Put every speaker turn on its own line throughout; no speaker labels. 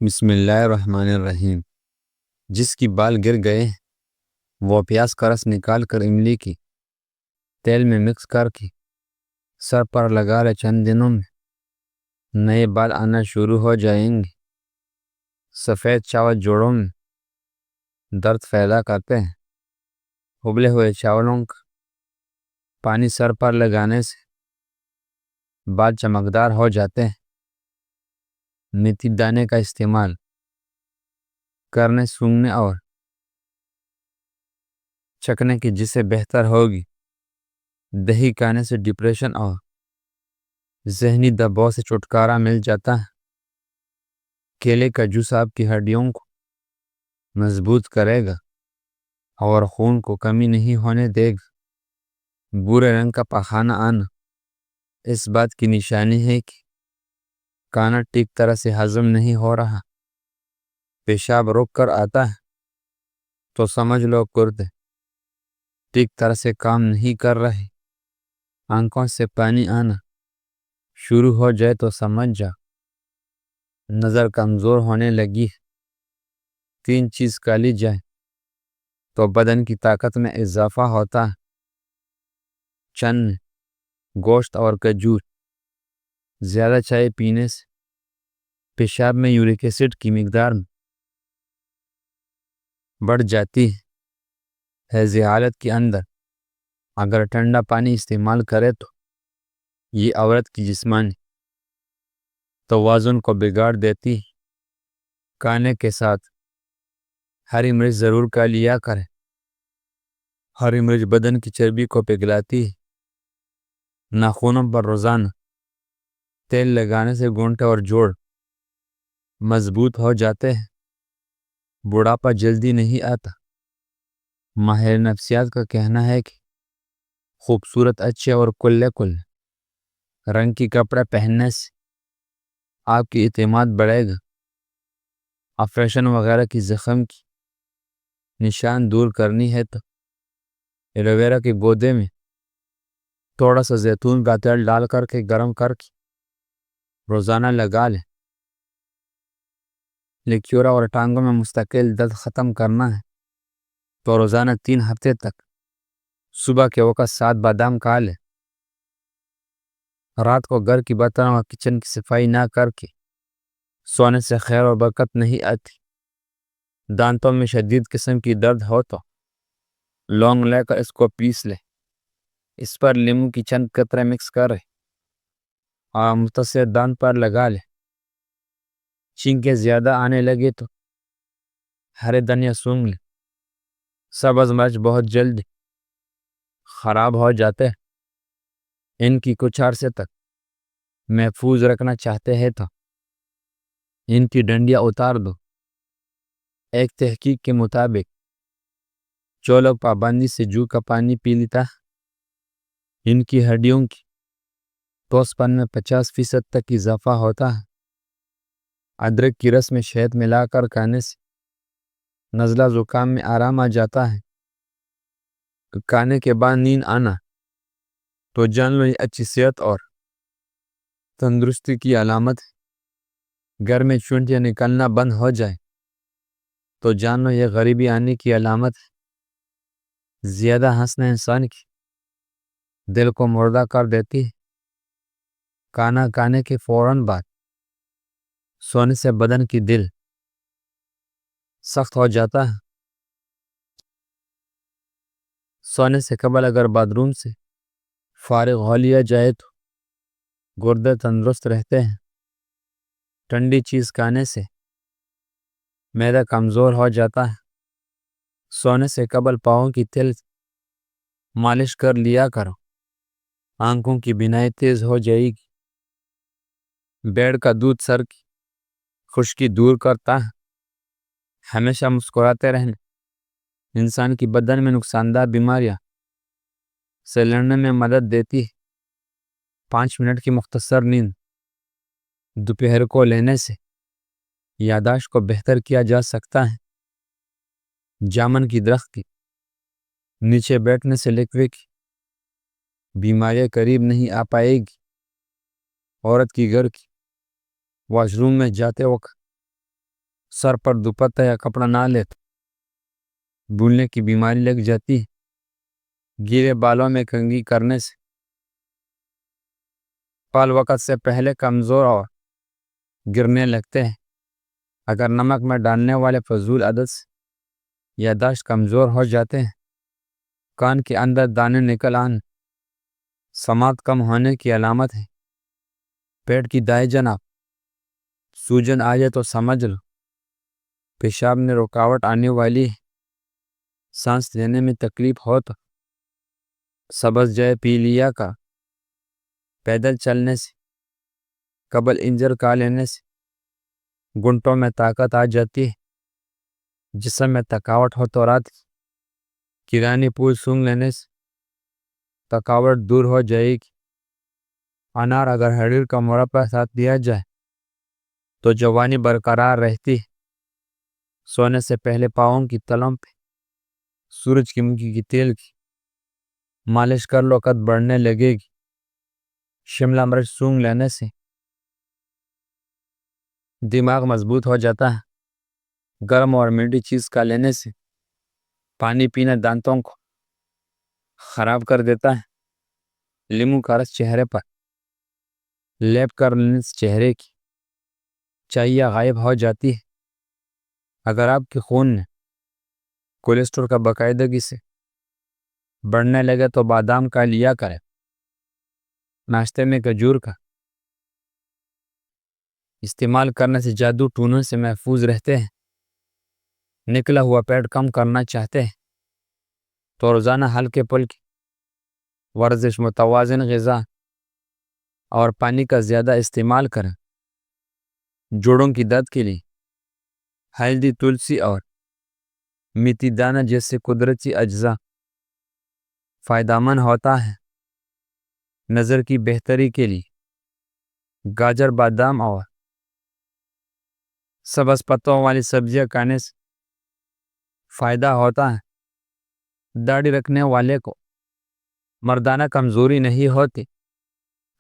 بسم اللہ الرحمن الرحیم۔ جس کی بال گر گئے وہ پیاز کا رس نکال کر املی کی تیل میں مکس کر کے سر پر لگا لے، چند دنوں میں نئے بال آنا شروع ہو جائیں گے۔ سفید چاول جوڑوں میں درد پیدا کرتے ہیں۔ ابلے ہوئے چاولوں کا پانی سر پر لگانے سے بال چمکدار ہو جاتے ہیں۔ میتھی دانے کا استعمال کرنے سونگھنے اور چکنے کی جس سے بہتر ہوگی۔ دہی کھانے سے ڈپریشن اور ذہنی دباؤ سے چھٹکارا مل جاتا ہے۔ کیلے کا جوس آپ کی ہڈیوں کو مضبوط کرے گا اور خون کو کمی نہیں ہونے دے گا۔ بھورے رنگ کا پخانہ آنا اس بات کی نشانی ہے کہ کھانا ٹھیک طرح سے ہضم نہیں ہو رہا۔ پیشاب روک کر آتا ہے تو سمجھ لو گردے ٹھیک طرح سے کام نہیں کر رہے۔ آنکھوں سے پانی آنا شروع ہو جائے تو سمجھ جا نظر کمزور ہونے لگی ہے۔ 3 چیز کھا لی جائے تو بدن کی طاقت میں اضافہ ہوتا ہے۔ چنے، گوشت اور کھجور۔ زیادہ چائے پینے سے پیشاب میں یورک ایسڈ کی مقدار بڑھ جاتی ہے۔ ایسی حالت کے اندر اگر ٹھنڈا پانی استعمال کرے تو یہ عورت کی جسمانی توازن کو بگاڑ دیتی ہے۔ کھانے کے ساتھ ہری مرچ ضرور کھا لیا کرے۔ ہری مرچ بدن کی چربی کو پگھلاتی ہے۔ ناخنوں پر روزانہ تیل لگانے سے گھنٹے اور جوڑ مضبوط ہو جاتے ہیں۔ بڑھاپا جلدی نہیں آتا۔ ماہر نفسیات کا کہنا ہے کہ خوبصورت، اچھے اور کھلے رنگ کی کپڑے پہننے سے آپ کی اعتماد بڑھے گا۔ آپریشن وغیرہ کی زخم کی نشان دور کرنی ہے تو ایلو ویرا کے گودے میں تھوڑا سا زیتون کا تیل ڈال کر کے گرم کر کے روزانہ لگا لیں۔ لیکیورا اور ٹانگوں میں مستقل درد ختم کرنا ہے تو روزانہ 3 ہفتے تک صبح کے وقت 7 بادام کھا لیں۔ رات کو گھر کی برتنوں اور کچن کی صفائی نہ کر کے سونے سے خیر و برکت نہیں آتی۔ دانتوں میں شدید قسم کی درد ہو تو لونگ لے کر اس کو پیس لے، اس پر لیموں کی چند قطرے مکس کرے اور متصل دانت پر لگا لے۔ چھینکیں زیادہ آنے لگے تو ہرے دھنیا سونگھ لے۔ سبز مرچ بہت جلدی خراب ہو جاتے ہیں۔ ان کی کچھ عرصے تک محفوظ رکھنا چاہتے ہیں تو ان کی ڈنڈیاں اتار دو۔ ایک تحقیق کے مطابق جو لوگ پابندی سے جو کا پانی پی لیتا ہے ان کی ہڈیوں کی ٹھوس پن میں 50% تک اضافہ ہوتا ہے۔ ادرک کی رس میں شہد ملا کر کھانے سے نزلہ زکام میں آرام آ جاتا ہے۔ کھانے کے بعد نیند آنا تو جان لو یہ اچھی صحت اور تندرستی کی علامت ہے۔ گھر میں چونٹیاں نکلنا بند ہو جائے تو جان لو یہ غریبی آنے کی علامت ہے۔ زیادہ ہنسنا انسان کی دل کو مردہ کر دیتی ہے۔ کھانا کھانے کے فوراً بعد سونے سے بدن کی دل سخت ہو جاتا ہے۔ سونے سے قبل اگر باتھ روم سے فارغ ہو لیا جائے تو گردے تندرست رہتے ہیں۔ ٹھنڈی چیز کھانے سے معدہ کمزور ہو جاتا ہے۔ سونے سے قبل پاؤں کی تل مالش کر لیا کرو، آنکھوں کی بینائی تیز ہو جائے گی۔ بیڑ کا دودھ سر کی خشکی دور کرتا ہے۔ ہمیشہ مسکراتے رہنے انسان کی بدن میں نقصان دہ بیماریاں سے لڑنے میں مدد دیتی ہے۔ 5 منٹ کی مختصر نیند دوپہر کو لینے سے یادداشت کو بہتر کیا جا سکتا ہے۔ جامن کی درخت کی نیچے بیٹھنے سے لکوے کی بیماریاں قریب نہیں آ پائے گی۔ عورت کی گھر کی واش روم میں جاتے وقت سر پر دوپٹہ یا کپڑا نہ لے تو بھولنے کی بیماری لگ جاتی ہے۔ گیلے بالوں میں کنگھی کرنے سے بال وقت سے پہلے کمزور اور گرنے لگتے ہیں۔ اگر نمک میں ڈالنے والے فضول عادت سے یادداشت کمزور ہو جاتے ہیں، کان کے اندر دانے نکل آنے سماعت کم ہونے کی علامت ہے۔ پیٹ کی دائیں جانب سوجن آ جائے تو سمجھ لو پیشاب میں رکاوٹ آنے والی ہے۔ سانس لینے میں تکلیف ہو تو سبز جائے پی لیا کا پیدل چلنے سے قبل انجر کھا لینے سے گھنٹوں میں طاقت آ جاتی ہے۔ جسم میں تھکاوٹ ہو تو رات کیرانی پھول سونگھ لینے سے تھکاوٹ دور ہو جائے گی۔ انار اگر ہریر کا مربع ساتھ دیا جائے تو جوانی برقرار رہتی ہے۔ سونے سے پہلے پاؤں کی تلم پہ سورج کی مکھی کی تیل کی مالش کر لو، قد بڑھنے لگے گی۔ شملہ مرچ سونگھ لینے سے دماغ مضبوط ہو جاتا ہے۔ گرم اور میٹھی چیز کا لینے سے پانی پینا دانتوں کو خراب کر دیتا ہے۔ لیموں کا رس چہرے پر لیپ کر لینے سے چہرے کی چاہیے غائب ہو جاتی ہے۔ اگر آپ کے خون میں کولیسٹرول کا باقاعدگی سے بڑھنے لگے تو بادام کا لیا کرے۔ ناشتے میں کھجور کا استعمال کرنے سے جادو ٹونے سے محفوظ رہتے ہیں۔ نکلا ہوا پیٹ کم کرنا چاہتے ہیں تو روزانہ ہلکے پھلکی ورزش، متوازن غذا اور پانی کا زیادہ استعمال کریں۔ جوڑوں کی درد کے لیے ہلدی، تلسی اور میتھی دانہ جیسے قدرتی اجزاء فائدہ مند ہوتا ہے۔ نظر کی بہتری کے لیے گاجر، بادام اور سبز پتوں والی سبزیاں کھانے سے فائدہ ہوتا ہے۔ داڑھی رکھنے والے کو مردانہ کمزوری نہیں ہوتی۔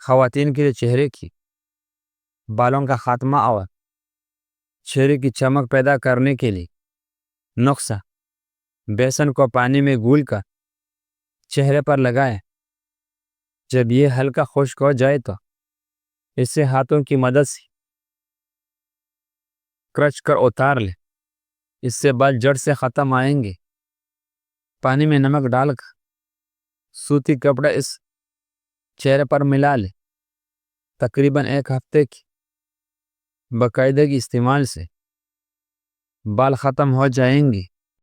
خواتین کے لیے چہرے کی بالوں کا خاتمہ اور چہرے کی چمک پیدا کرنے کے لیے نسخہ بیسن کو پانی میں گھول کر چہرے پر لگائیں۔ جب یہ ہلکا خشک ہو جائے تو اسے ہاتھوں کی مدد سے کرچ کر اتار لیں۔ اس سے بال جڑ سے ختم آئیں گے۔ پانی میں نمک ڈال کر سوتی کپڑا اس چہرے پر ملا لیں۔ تقریباً 1 ہفتے کی باقاعدگی استعمال سے بال ختم ہو جائیں گے۔